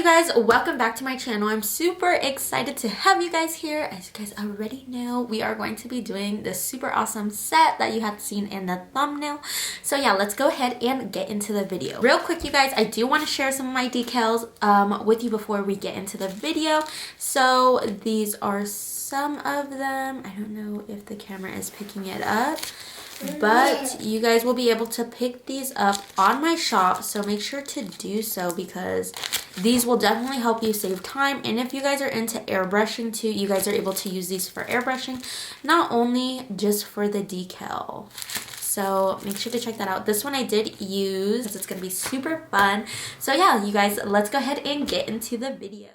you guys, welcome back to my channel. I'm super excited to have you guys here. As you guys already know, we are going to be doing this super awesome set that you had seen in the thumbnail. So yeah, let's go ahead and get into the video. Real quick, you guys, I do want to share some of my decals with you before we get into the video. So these are some of them. I don't know if the camera is picking it up, but you guys will be able to pick these up on my shop, so make sure to do so because these will definitely help you save time. And if you guys are into airbrushing too, you guys are able to use these for airbrushing, not only just for the decal. So make sure to check that out. This one I did use. It's gonna be super fun. So yeah, you guys, let's go ahead and get into the video.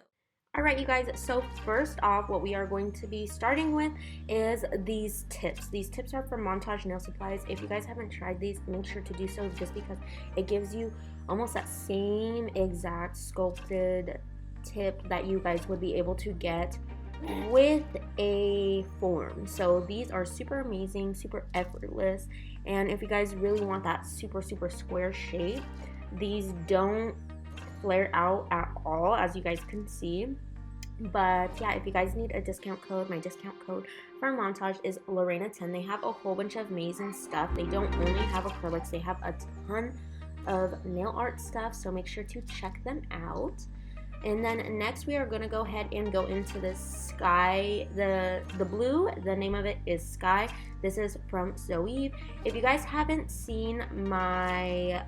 Alright you guys, so first off, what we are going to be starting with is these tips. These tips are from Montage Nail Supplies. If you guys haven't tried these, make sure to do so just because it gives you almost that same exact sculpted tip that you guys would be able to get with a form. So these are super amazing, super effortless, and if you guys really want that super square shape, these don't flare out at all, as you guys can see. But yeah, if you guys need a discount code, my discount code for Montage is Lorena10. They have a whole bunch of amazing stuff. They don't only have acrylics, they have a ton of nail art stuff, so make sure to check them out. And then next we are going to go ahead and go into this sky, the blue. The name of it is Sky. This is from Zoe. If you guys haven't seen my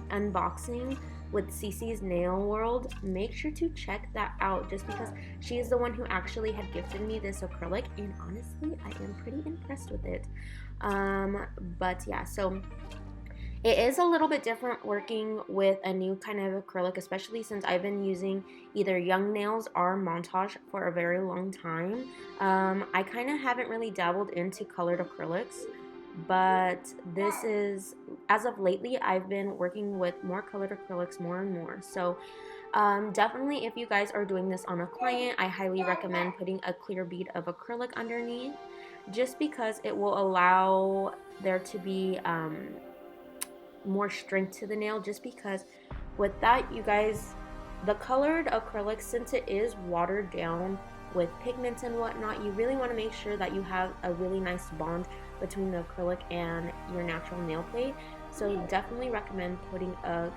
unboxing with Cece's Nail World, make sure to check that out just because she is the one who actually had gifted me this acrylic, and honestly I am pretty impressed with it. But yeah, so it is a little bit different working with a new kind of acrylic, especially since I've been using either Young Nails or Montage for a very long time. I kind of haven't really dabbled into colored acrylics, but this is, as of lately, I've been working with more colored acrylics more and more. So definitely if you guys are doing this on a client, I highly recommend putting a clear bead of acrylic underneath, just because it will allow there to be more strength to the nail, just because with that, you guys, the colored acrylic, since it is watered down with pigments and whatnot, you really want to make sure that you have a really nice bond between the acrylic and your natural nail plate. So definitely recommend putting a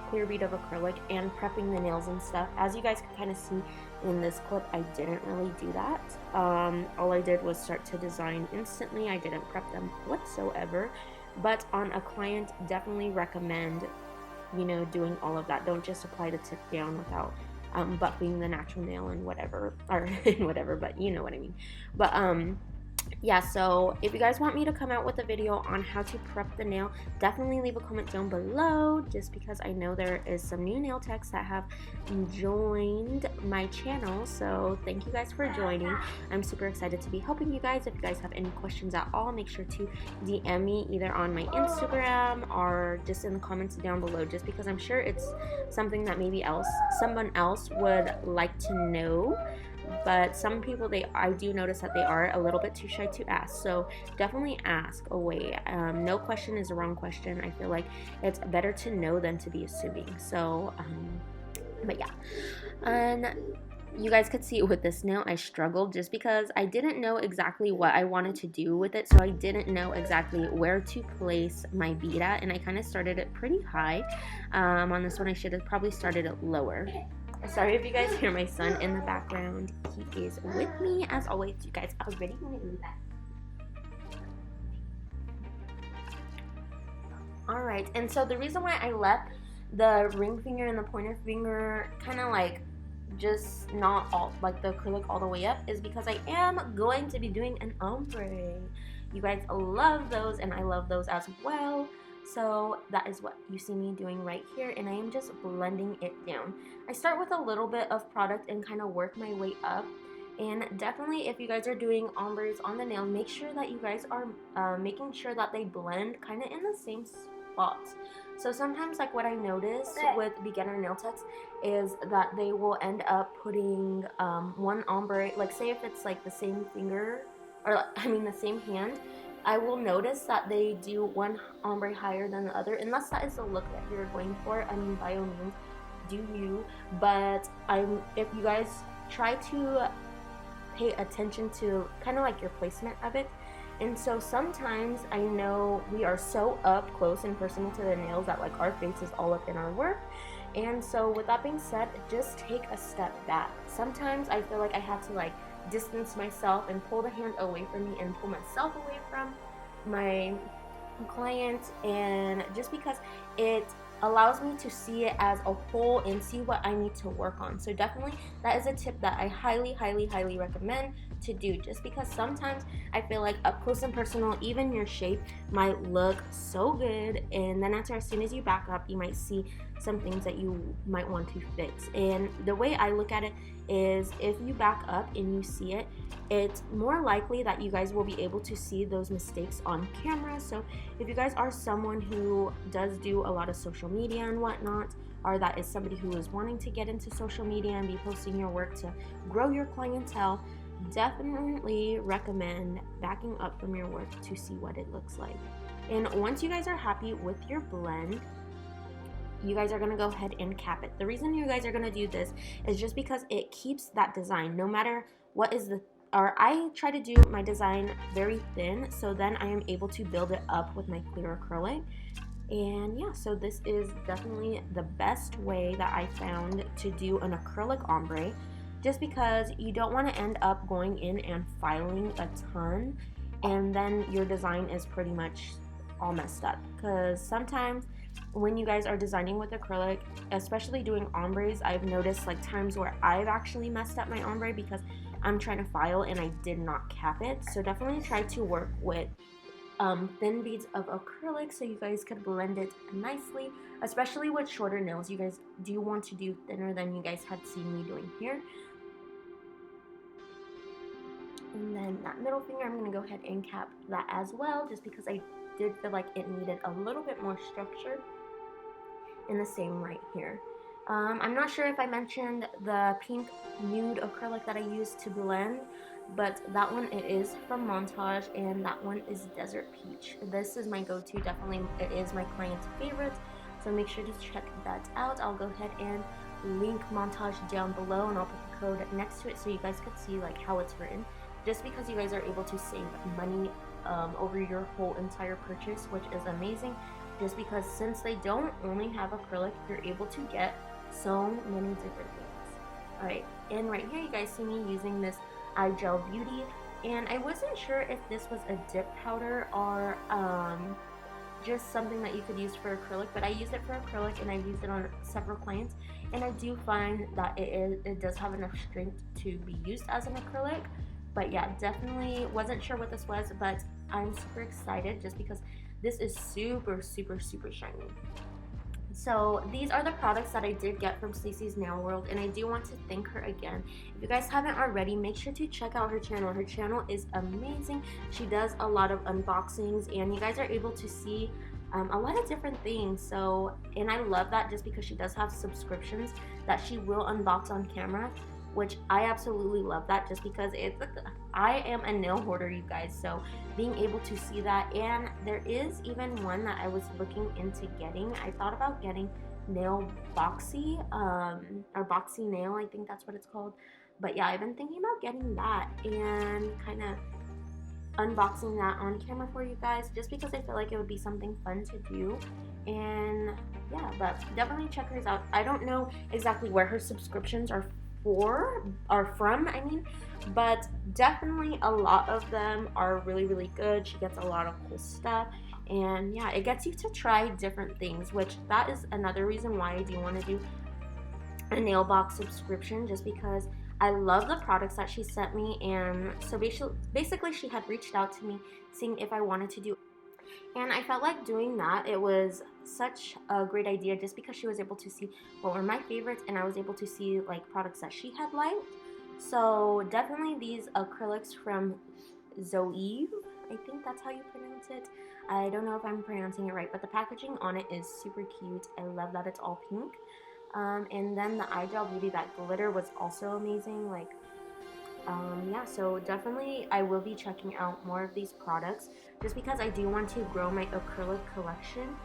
clear bead of acrylic and prepping the nails and stuff. As you guys can kind of see in this clip, I didn't really do that. All I did was start to design instantly. I didn't prep them whatsoever. But on a client, definitely recommend, you know, doing all of that. Don't just apply the tip down without buffing the natural nail and whatever, or whatever, but you know what I mean. But yeah, so if you guys want me to come out with a video on how to prep the nail, definitely leave a comment down below, just because I know there is some new nail techs that have joined my channel. So thank you guys for joining. I'm super excited to be helping you guys. If you guys have any questions at all, make sure to DM me either on my Instagram or just in the comments down below, just because I'm sure it's something that maybe someone else would like to know. But some people, I do notice that they are a little bit too shy to ask, so definitely ask away. No question is a wrong question. I feel like it's better to know than to be assuming. So but yeah, and you guys could see with this nail I struggled just because I didn't know exactly what I wanted to do with it. So I didn't know exactly where to place my bead at, and I kind of started it pretty high. On this one I should have probably started it lower. Sorry if you guys hear my son in the background. He is with me as always. You guys already knew that. Alright, and so the reason why I left the ring finger and the pointer finger kind of like just not all, like the acrylic all the way up, is because I am going to be doing an ombre. You guys love those, and I love those as well. So that is what you see me doing right here, and I am just blending it down. I start with a little bit of product and kind of work my way up. And definitely if you guys are doing ombres on the nail, make sure that you guys are making sure that they blend kind of in the same spots. So sometimes, like what I notice with beginner nail techs is that they will end up putting one ombre, like say if it's like the same finger, or I mean the same hand, I will notice that they do one ombre higher than the other, unless that is the look that you're going for. I mean, by all means, do you, but if you guys try to pay attention to kind of like your placement of it. And so sometimes I know we are so up close and personal to the nails that like our face is all up in our work. And so with that being said, just take a step back. Sometimes I feel like I have to like distance myself and pull the hand away from me and pull myself away from my client, and just because it allows me to see it as a whole and see what I need to work on. So definitely that is a tip that I highly recommend to do, just because sometimes I feel like up close and personal, even your shape might look so good, and then as soon as you back up, you might see some things that you might want to fix. And the way I look at it is, if you back up and you see it, it's more likely that you guys will be able to see those mistakes on camera. So if you guys are someone who does do a lot of social media and whatnot, or that is somebody who is wanting to get into social media and be posting your work to grow your clientele, definitely recommend backing up from your work to see what it looks like. And once you guys are happy with your blend, you guys are going to go ahead and cap it. The reason you guys are going to do this is just because it keeps that design, no matter what is I try to do my design very thin, so then I am able to build it up with my clear acrylic. And yeah, so this is definitely the best way that I found to do an acrylic ombre, just because you don't want to end up going in and filing a ton and then your design is pretty much all messed up. Because sometimes when you guys are designing with acrylic, especially doing ombres, I've noticed like times where I've actually messed up my ombre because I'm trying to file and I did not cap it. So definitely try to work with thin beads of acrylic so you guys could blend it nicely, especially with shorter nails. You guys do want to do thinner than you guys had seen me doing here. And then that middle finger, I'm going to go ahead and cap that as well, just because I did feel like it needed a little bit more structure. And the same right here. I'm not sure if I mentioned the pink nude acrylic that I used to blend, but that one, it is from Montage, and that one is Desert Peach. This is my go-to. Definitely it is my client's favorite, so make sure to check that out. I'll go ahead and link Montage down below, and I'll put the code next to it so you guys could see like how it's written, just because you guys are able to save money over your whole entire purchase, which is amazing, just because since they don't only have acrylic, you're able to get so many different things. Alright, and right here you guys see me using this Eye Gel Beauty, and I wasn't sure if this was a dip powder or just something that you could use for acrylic, but I used it for acrylic and I've used it on several clients, and I do find that it does have enough strength to be used as an acrylic. But yeah, definitely wasn't sure what this was, but I'm super excited just because this is super shiny. So these are the products that I did get from Stacey's Nail World, and I do want to thank her again. If you guys haven't already, make sure to check out her channel. Her channel is amazing. She does a lot of unboxings, and you guys are able to see a lot of different things. So, and I love that just because she does have subscriptions that she will unbox on camera, which I absolutely love that, just because I am a nail hoarder, you guys, so being able to see that. And there is even one that I was looking into getting. I thought about getting Nail Boxy, or Boxy Nail, I think that's what it's called. But yeah, I've been thinking about getting that and kind of unboxing that on camera for you guys, just because I feel like it would be something fun to do. And yeah, but definitely check hers out. I don't know exactly where her subscriptions are from, but definitely a lot of them are really good. She gets a lot of cool stuff, and yeah, it gets you to try different things, which that is another reason why I do want to do a nail box subscription, just because I love the products that she sent me. And so basically she had reached out to me seeing if I wanted to do, and I felt like doing that, it was such a great idea, just because she was able to see what were my favorites, and I was able to see like products that she had liked. So definitely these acrylics from Zoeve, I think that's how you pronounce it. I don't know if I'm pronouncing it right, but the packaging on it is super cute. I love that it's all pink. And then the Eye Gel Beauty, that glitter was also amazing. Like, yeah, so definitely I will be checking out more of these products, just because I do want to grow my acrylic collection.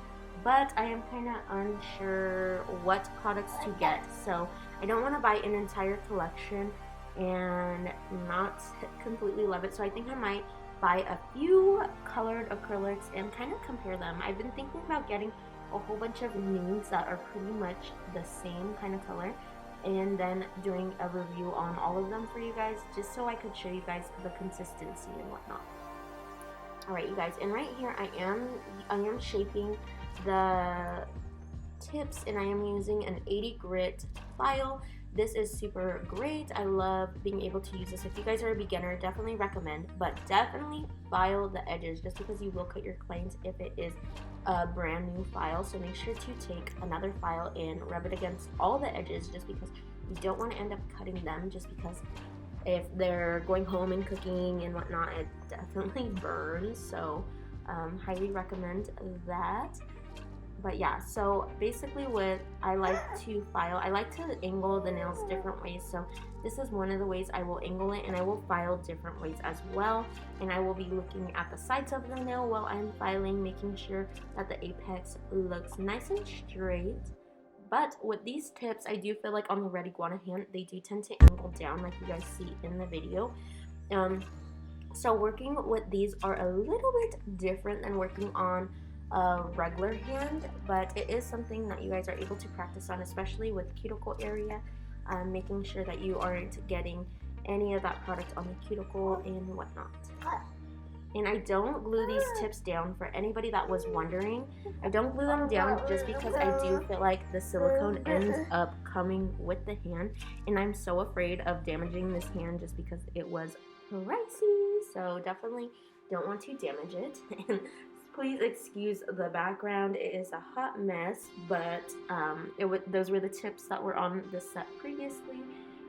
but I am kind of unsure what products to get, so I don't want to buy an entire collection and not completely love it. So I think I might buy a few colored acrylics and kind of compare them. I've been thinking about getting a whole bunch of nudes that are pretty much the same kind of color, and then doing a review on all of them for you guys, just so I could show you guys the consistency and whatnot. Alright, you guys, and right here I am shaping the tips, and I am using an 80 grit file. This is super great. I love being able to use this. If you guys are a beginner, definitely recommend, but definitely file the edges, just because you will cut your clients if it is a brand new file. So make sure to take another file and rub it against all the edges, just because you don't want to end up cutting them, just because if they're going home and cooking and whatnot, it definitely burns. So highly recommend that. But yeah, so basically what I like to file, I like to angle the nails different ways. So this is one of the ways I will angle it, and I will file different ways as well. And I will be looking at the sides of the nail while I'm filing, making sure that the apex looks nice and straight. But with these tips, I do feel like on the red iguana hand, they do tend to angle down like you guys see in the video. So working with these are a little bit different than working on a regular hand, but it is something that you guys are able to practice on, especially with cuticle area, making sure that you aren't getting any of that product on the cuticle and whatnot. And I don't glue these tips down, for anybody that was wondering. I don't glue them down just because I do feel like the silicone ends up coming with the hand, and I'm so afraid of damaging this hand just because it was pricey. So definitely don't want to damage it. And please excuse the background. It is a hot mess, but those were the tips that were on the set previously.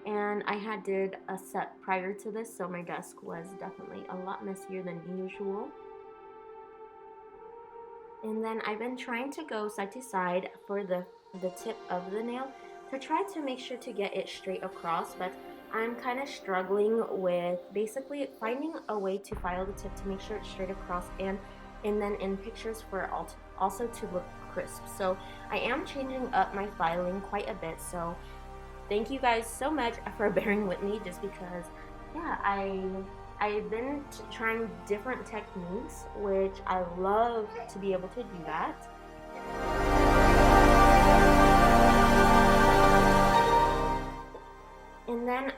And I did a set prior to this, so my desk was definitely a lot messier than usual. And then I've been trying to go side to side for the tip of the nail to try to make sure to get it straight across, but I'm kind of struggling with basically finding a way to file the tip to make sure it's straight across, and then in pictures for it also to look crisp. So I am changing up my filing quite a bit, so thank you guys so much for bearing with me, just because, yeah, I've been trying different techniques, which I love to be able to do that. And then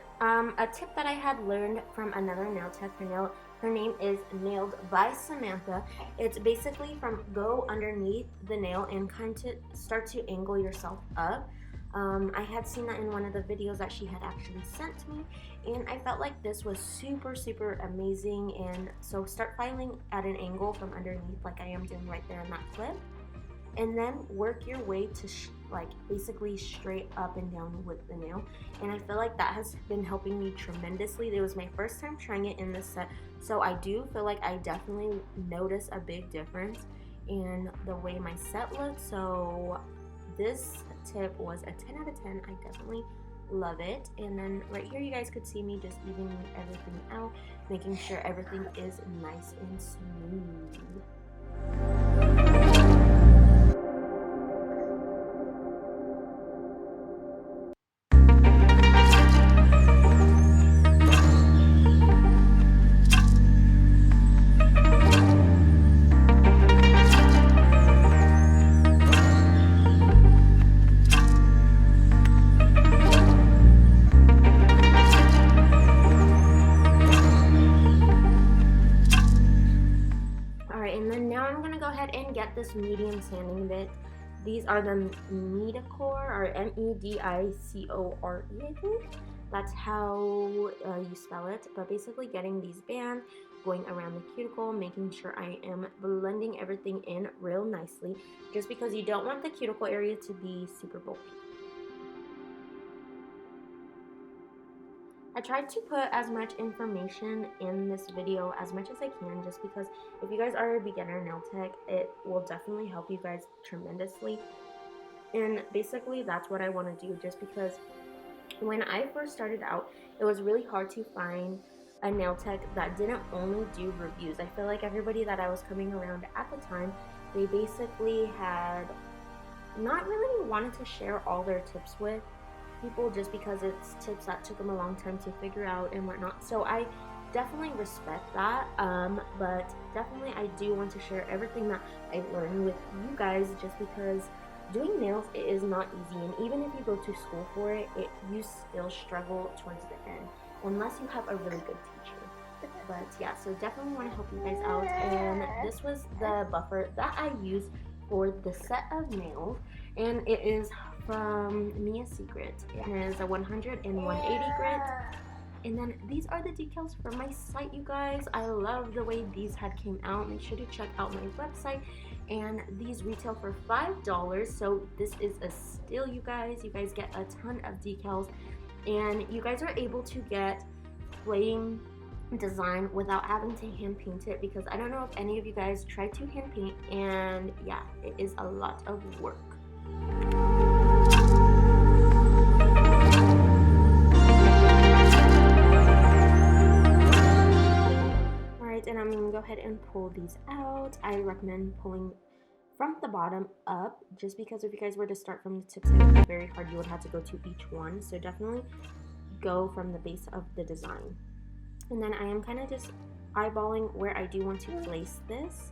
a tip that I had learned from another nail tech, her name is Nailed by Samantha. It's basically from go underneath the nail and kind of start to angle yourself up. I had seen that in one of the videos that she had actually sent me, and I felt like this was super amazing. And so start filing at an angle from underneath like I am doing right there in that clip, and then work your way to like basically straight up and down with the nail. And I feel like that has been helping me tremendously. It was my first time trying it in this set, so I do feel like I definitely notice a big difference in the way my set looks. So this tip was a 10 out of 10. I definitely love it. And then right here you guys could see me just evening everything out, making sure everything is nice and smooth. And get this medium sanding bit. These are the Medicore, or Medicore, I think. That's how you spell it. But basically getting these bands, going around the cuticle, making sure I am blending everything in real nicely, just because you don't want the cuticle area to be super bulky. I tried to put as much information in this video as much as I can, just because if you guys are a beginner nail tech, it will definitely help you guys tremendously. And basically that's what I want to do, just because when I first started out, it was really hard to find a nail tech that didn't only do reviews. I feel like everybody that I was coming around at the time they basically had not really wanted to share all their tips with people just because it's tips that took them a long time to figure out and whatnot. So I definitely respect that, but definitely I do want to share everything that I learned with you guys, just because doing nails, it is not easy, and even if you go to school for it, you still struggle towards the end unless you have a really good teacher. But yeah, so definitely want to help you guys out, and this was the buffer that I used for the set of nails, and it is from Mia's Secret. It is a 100 and 180 grit. And then these are the decals from my site, you guys. I love the way these had came out. Make sure to check out my website. And these retail for $5. So this is a steal, you guys. You guys get a ton of decals. And you guys are able to get flame design without having to hand paint it, because I don't know if any of you guys tried to hand paint, and yeah, it is a lot of work. And I'm going to go ahead and pull these out. I recommend pulling from the bottom up, just because if you guys were to start from the tips, it would be very hard. You would have to go to each one. So definitely go from the base of the design. And then I am kind of just eyeballing where I do want to place this.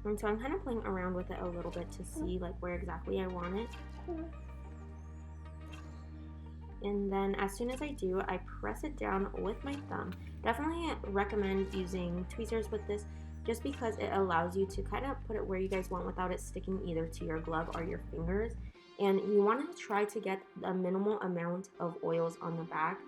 And so I'm kind of playing around with it a little bit to see like where exactly I want it. And then as soon as I do, I press it down with my thumb. Definitely recommend using tweezers with this, just because it allows you to kind of put it where you guys want without it sticking either to your glove or your fingers. And you want to try to get a minimal amount of oils on the back,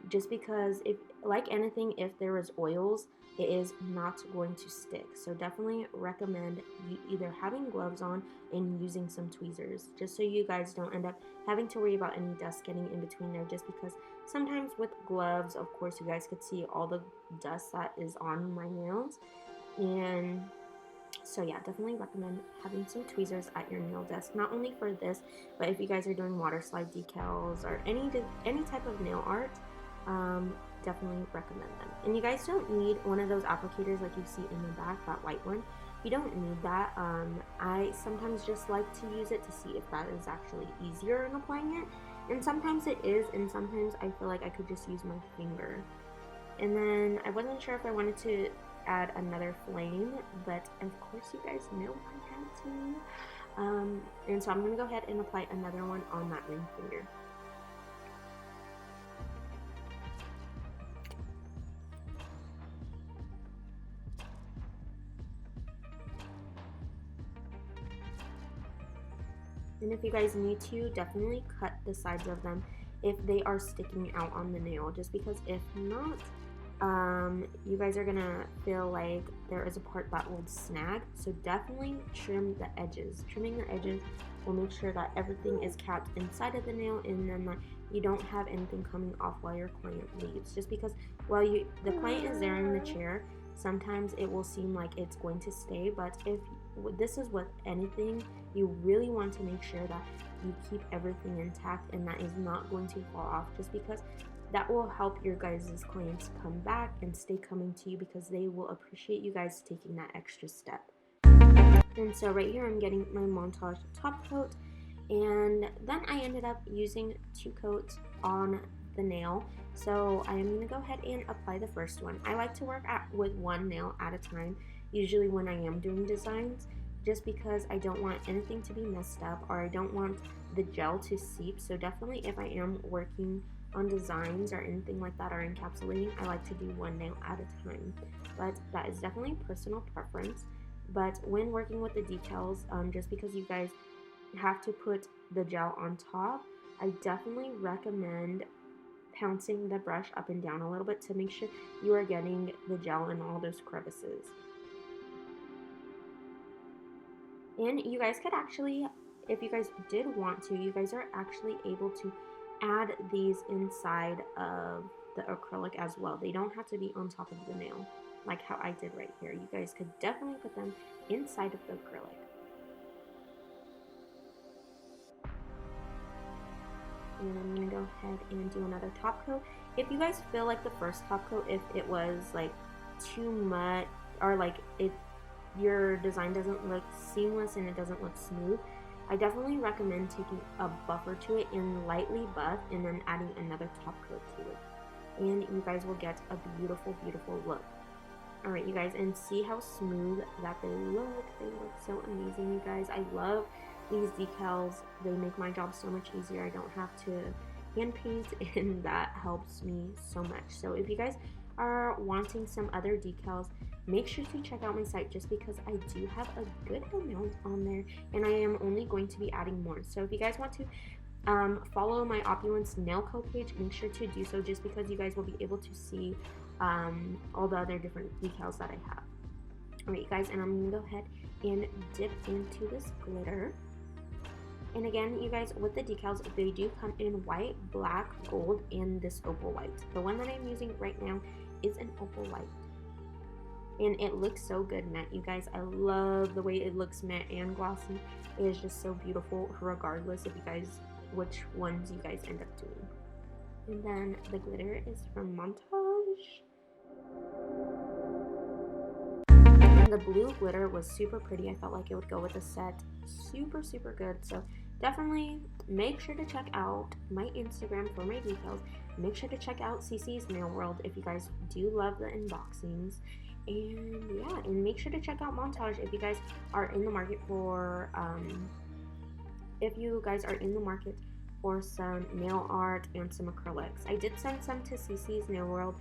just because if, like anything, if there is oils, it is not going to stick. So definitely recommend you either having gloves on and using some tweezers, just so you guys don't end up having to worry about any dust getting in between there, just because sometimes with gloves, of course, you guys could see all the dust that is on my nails. And so yeah, definitely recommend having some tweezers at your nail desk, not only for this, but if you guys are doing water slide decals or any type of nail art, definitely recommend them. And you guys don't need one of those applicators like you see in the back, that white one. You don't need that. I sometimes just like to use it to see if that is actually easier in applying it, and sometimes it is, and sometimes I feel like I could just use my finger. And then I wasn't sure if I wanted to add another flame, but of course you guys know I had to. And so I'm going to go ahead and apply another one on that ring finger. And if you guys need to, definitely cut the sides of them if they are sticking out on the nail, just because if not, you guys are gonna feel like there is a part that will snag. So definitely trim the edges. Trimming the edges will make sure that everything is capped inside of the nail, and then that you don't have anything coming off while your client leaves. Just because while the client is there in the chair, sometimes it will seem like it's going to stay, but if this is with anything, you really want to make sure that you keep everything intact and that is not going to fall off, just because that will help your guys' clients come back and stay coming to you, because they will appreciate you guys taking that extra step. And so right here I'm getting my montage top coat, and then I ended up using 2 coats on the nail. So I am going to go ahead and apply the first one. I like to work with one nail at a time, usually when I am doing designs, just because I don't want anything to be messed up, or I don't want the gel to seep. So definitely if I am working on designs or anything like that, or encapsulating, I like to do one nail at a time. But that is definitely personal preference. But when working with the decals, just because you guys have to put the gel on top, I definitely recommend pouncing the brush up and down a little bit to make sure you are getting the gel in all those crevices. And you guys could actually, if you guys did want to, you guys are actually able to add these inside of the acrylic as well. They don't have to be on top of the nail like how I did right here. You guys could definitely put them inside of the acrylic. And I'm going to go ahead and do another top coat. If you guys feel like the first top coat, if it was like too much, or like your design doesn't look seamless and it doesn't look smooth, I definitely recommend taking a buffer to it and lightly buff and then adding another top coat to it. And you guys will get a beautiful, beautiful look. Alright, you guys, and see how smooth that they look. They look so amazing, you guys. I love these decals. They make my job so much easier. I don't have to hand paint, and that helps me so much. So if you guys are wanting some other decals, make sure to check out my site, just because I do have a good amount on there, and I am only going to be adding more. So if you guys want to follow my Opulence nail co page, make sure to do so, just because you guys will be able to see all the other different decals that I have. Alright, you guys, and I'm gonna go ahead and dip into this glitter. And again, you guys, with the decals, they do come in white, black, gold, and this opal white. The one that I'm using right now is an opal white. And it looks so good matte, you guys. I love the way it looks matte and glossy. It is just so beautiful, regardless of you guys, which ones you guys end up doing. And then the glitter is from Montage. And the blue glitter was super pretty. I felt like it would go with the set super, super good. So definitely make sure to check out my Instagram for my decals. Make sure to check out CC's Nail World if you guys do love the unboxings. And yeah, and make sure to check out Montage if you guys are in the market for some nail art and some acrylics. I did send some to CC's Nail World,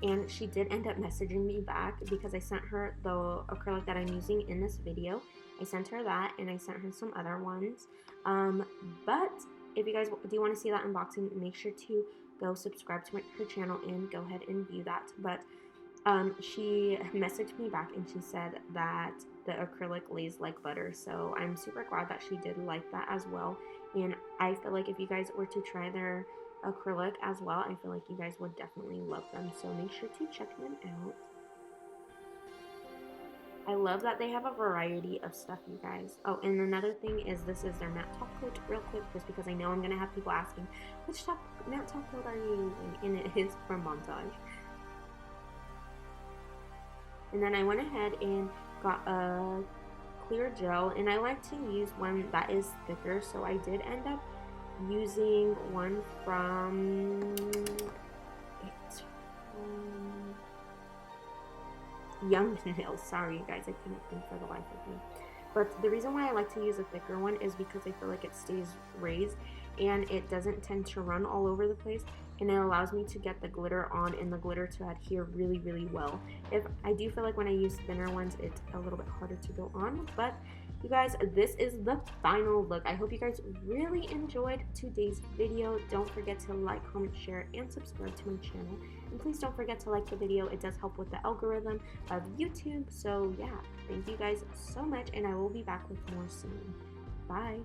and she did end up messaging me back because I sent her the acrylic that I'm using in this video. I sent her that, and I sent her some other ones. But if you guys do want to see that unboxing, make sure to go subscribe to her channel and go ahead and view that. But she messaged me back and she said that the acrylic lays like butter, so I'm super glad that she did like that as well. And I feel like if you guys were to try their acrylic as well, I feel like you guys would definitely love them, so make sure to check them out. I love that they have a variety of stuff, you guys. Oh, and another thing is this is their matte top coat, real quick, just because I know I'm gonna have people asking, which matte top coat are you using? And it is from Montage. And then I went ahead and got a clear gel, and I like to use one that is thicker, so I did end up using one from Young Nails. Sorry, you guys, I couldn't think for the life of me. But the reason why I like to use a thicker one is because I feel like it stays raised and it doesn't tend to run all over the place, and it allows me to get the glitter on and the glitter to adhere really, really well. If I do feel like when I use thinner ones, it's a little bit harder to go on. But you guys, this is the final look. I hope you guys really enjoyed today's video. Don't forget to like, comment, share, and subscribe to my channel. And please don't forget to like the video. It does help with the algorithm of YouTube. So yeah, thank you guys so much, and I will be back with more soon. Bye.